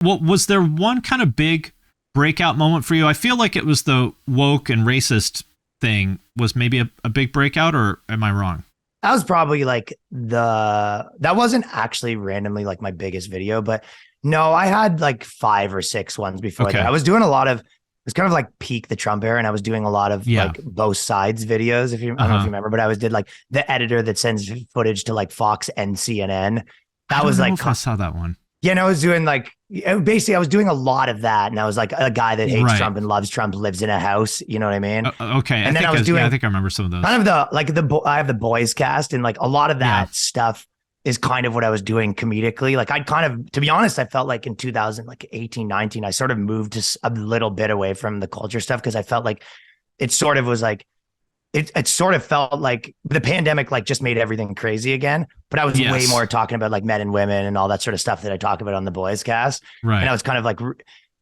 Well, was there one kind of big breakout moment for you? I feel like it was the woke and racist thing was maybe a big breakout, or am I wrong? That was probably like that wasn't actually randomly like my biggest video, but no, I had like 5 or 6 ones before that. I was doing a lot of, it's kind of like peak the Trump era, and I was doing a lot of like both sides videos. If you, I don't know if you remember, but I did like the editor that sends footage to like Fox and CNN. That was like, I saw that one. Yeah, and I was doing like, basically I was doing a lot of that. And I was like a guy that hates Trump and loves Trump, lives in a house. You know what I mean? Okay. And then I was doing, I think I remember some of those. Kind of I have the boys cast, and like a lot of that stuff is kind of what I was doing comedically. Like I'd kind of, to be honest, I felt like in 2018, 19, I sort of moved just a little bit away from the culture stuff, because I felt like it sort of was like, it sort of felt like the pandemic like just made everything crazy again. But I was way more talking about like men and women and all that sort of stuff that I talk about on the boys cast. Right. And I was kind of like,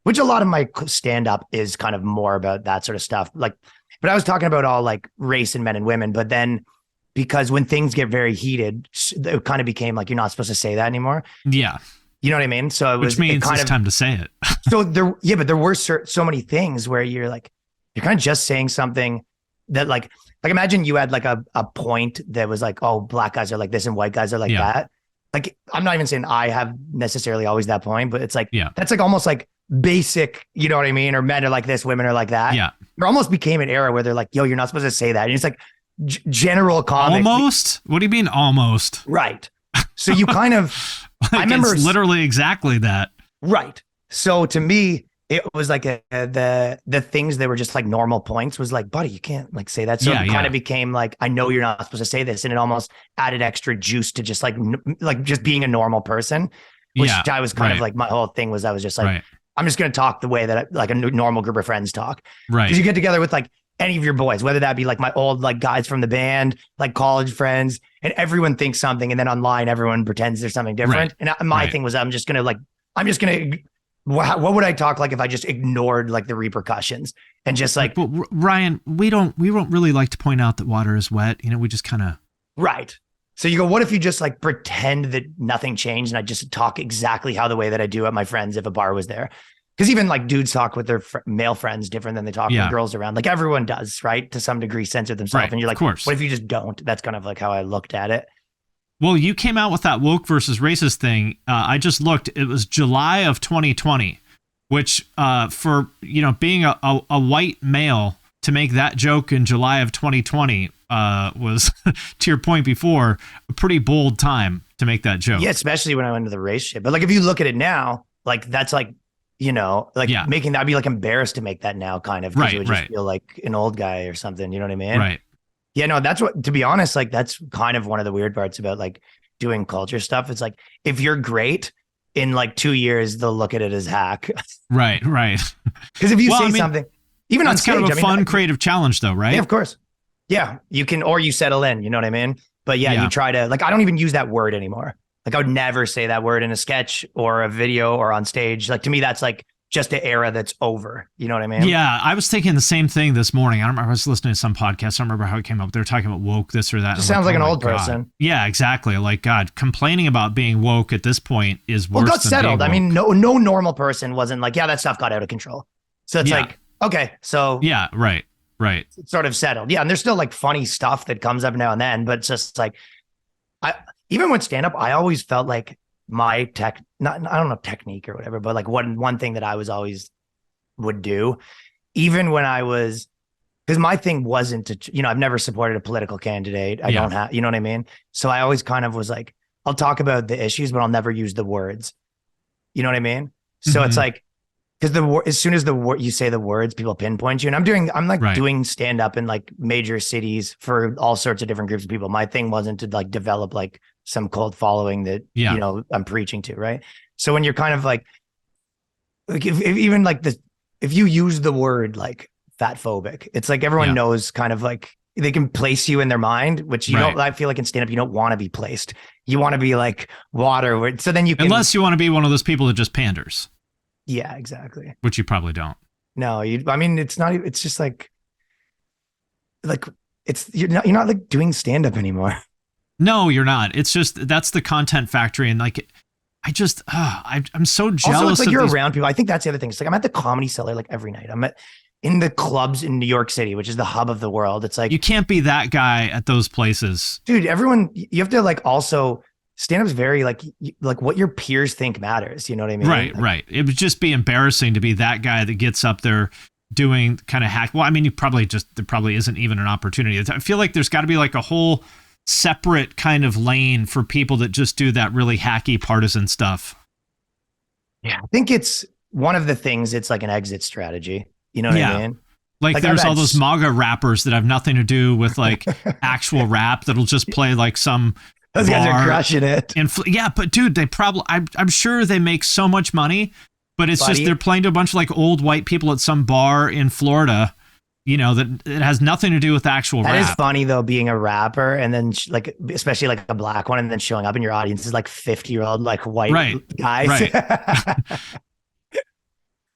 which a lot of my stand up is kind of more about that sort of stuff. Like, but I was talking about all like race and men and women, but then because when things get very heated, it kind of became like, you're not supposed to say that anymore. Yeah. You know what I mean? So it was, which means it's time to say it. So but there were so many things where you're like, you're kind of just saying something that like imagine you had like a point that was like, oh, black guys are like this and white guys are like that. Like, I'm not even saying I have necessarily always that point, but it's like, that's like almost like basic, you know what I mean? Or men are like this, women are like that. Yeah. There almost became an era where they're like, yo, you're not supposed to say that. And it's like general comic. Almost? What do you mean almost? Right. So you kind of, like, I remember it's literally exactly that. Right. So to me, it was like the things that were just like normal points was like, buddy, you can't like say that. So it kind of became like, I know you're not supposed to say this. And it almost added extra juice to just like just being a normal person, which I was kind of like, my whole thing was, I was just like, I'm just going to talk the way that like a normal group of friends talk. Right. Because you get together with like any of your boys, whether that be like my old like guys from the band, like college friends, and everyone thinks something. And then online, everyone pretends there's something different. And my thing was, what would I talk like if I just ignored like the repercussions and just like, but Ryan, we don't really like to point out that water is wet. You know, we just kind of. Right. So you go, what if you just like pretend that nothing changed and I just talk exactly how the way that I do at my friends if a bar was there? Because even like dudes talk with their male friends different than they talk with girls around. Like everyone does, right? To some degree, censor themselves. And you're like, what if you just don't? That's kind of like how I looked at it. Well, you came out with that woke versus racist thing. I just looked. It was July of 2020, which for, you know, being a white male to make that joke in July of 2020 was, to your point before, a pretty bold time to make that joke. Yeah, especially when I went to the race shit. But like, if you look at it now, like that's like, you know, like making that, I'd be like embarrassed to make that now kind of, because it would just feel like an old guy or something. You know what I mean? Right. Yeah, no, that's what, to be honest, like that's kind of one of the weird parts about like doing culture stuff. It's like, if you're great in like 2 years, they'll look at it as hack. Right. Because if you say something, even on stage, kind of a fun creative challenge though, right? Yeah, of course. Yeah, you can, or you settle in, you know what I mean? But you try to, like, I don't even use that word anymore. Like I would never say that word in a sketch or a video or on stage. Like to me, that's like just an era that's over. You know what I mean? Yeah, I was thinking the same thing this morning. I was listening to some podcast. I don't remember how it came up. They were talking about woke, this or that. Just sounds like an old person. Yeah, exactly. Like, God, complaining about being woke at this point is worse. Well, got settled. I mean, no normal person wasn't like, yeah, that stuff got out of control. So it's like, okay, so yeah, right. It's sort of settled. Yeah, and there's still like funny stuff that comes up now and then, but it's just like, even with stand up, I always felt like my I don't know, technique or whatever, but like one thing that I was always would do, even when I was, because my thing wasn't to, you know, I've never supported a political candidate. I don't have, you know what I mean? So I always kind of was like, I'll talk about the issues, but I'll never use the words. You know what I mean? So it's like, because as soon as you say the words, people pinpoint you. And I'm doing stand up in like major cities for all sorts of different groups of people. My thing wasn't to like develop like some cult following that, you know, I'm preaching to. Right. So when you're kind of like if even like if you use the word like fat phobic, it's like everyone knows kind of like they can place you in their mind, which you don't, I feel like in stand up, you don't want to be placed. You want to be like water. So then you can, unless you want to be one of those people that just panders. Yeah, exactly. Which you probably don't. No, I mean, it's not, it's just like you're not like doing stand up anymore. No, you're not. It's just, that's the content factory. And like, I'm so jealous. Also, it's like of you're these. around people. I think that's the other thing. It's like I'm at the Comedy Cellar like every night. I'm in the clubs in New York City, which is the hub of the world. It's like You can't be that guy at those places. dude, everyone, you have to like also stand up's very like what your peers think matters. You know what I mean? Right, Like, right. It would just be embarrassing to be that guy that gets up there doing kind of hack. Well, I mean, there probably isn't even an opportunity. I feel like there's got to be like a whole separate kind of lane for people that just do that really hacky partisan stuff. yeah, I think it's one of the things. It's like an exit strategy. You know what Yeah. I mean? Like there's all those MAGA rappers that have nothing to do with like actual rap that'll just play like some Those guys are bar crushing it. yeah, but dude, they probably I'm sure they make so much money, but it's just Buddy. they're playing to a bunch of like old white people at some bar in Florida, that it has nothing to do with actual That rap. is funny though, being a rapper and then like, especially like a black one, and then showing up in your audience is like 50-year-old like white Right, guys. right.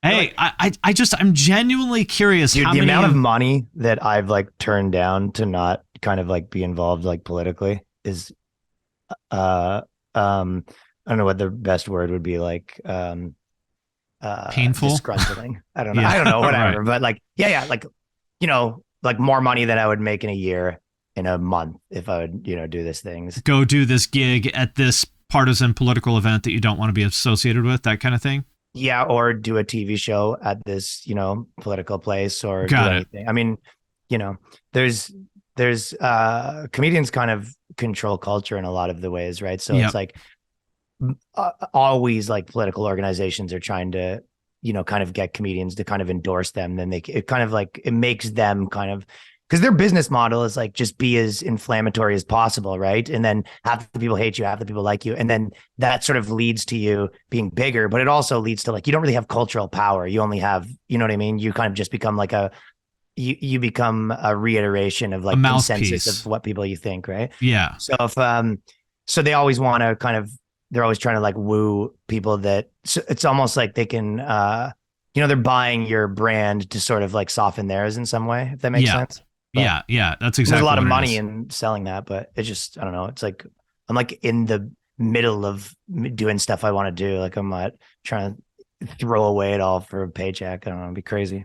Hey, I'm genuinely curious Dude, how the many amount of money that I've like turned down to not kind of like be involved like politically is I don't know what the best word would be, like painful, disgruntling. I don't know. Yeah. I don't know, whatever. Right. But like, yeah, like, like more money than I would make in a year, in a month, if I would, do these things. Go do this gig at this partisan political event that you don't want to be associated with, that kind of thing. Yeah, or do a TV show at this, political place, or Got do it. anything. I mean, there's comedians kind of control culture in a lot of the ways, right? So Yep. it's like always like political organizations are trying to, kind of get comedians to kind of endorse them. Then it kind of like, it makes them kind of, because their business model is like just be as inflammatory as possible, right? And then half the people hate you, half the people like you, and then that sort of leads to you being bigger. But it also leads to like, you don't really have cultural power. You only have, you know what I mean? You kind of just become like you become a reiteration of like consensus of what people you think, right? Yeah. So if so they always want to kind of, they're always trying to like woo people that, so it's almost like they can they're buying your brand to sort of like soften theirs in some way, if that makes sense. But Yeah, that's exactly. there's a lot of what it money is. in selling that, but it's just, I don't know. It's like I'm like in the middle of doing stuff I want to do. Like I'm not trying to throw away it all for a paycheck. I don't know, it'd be crazy.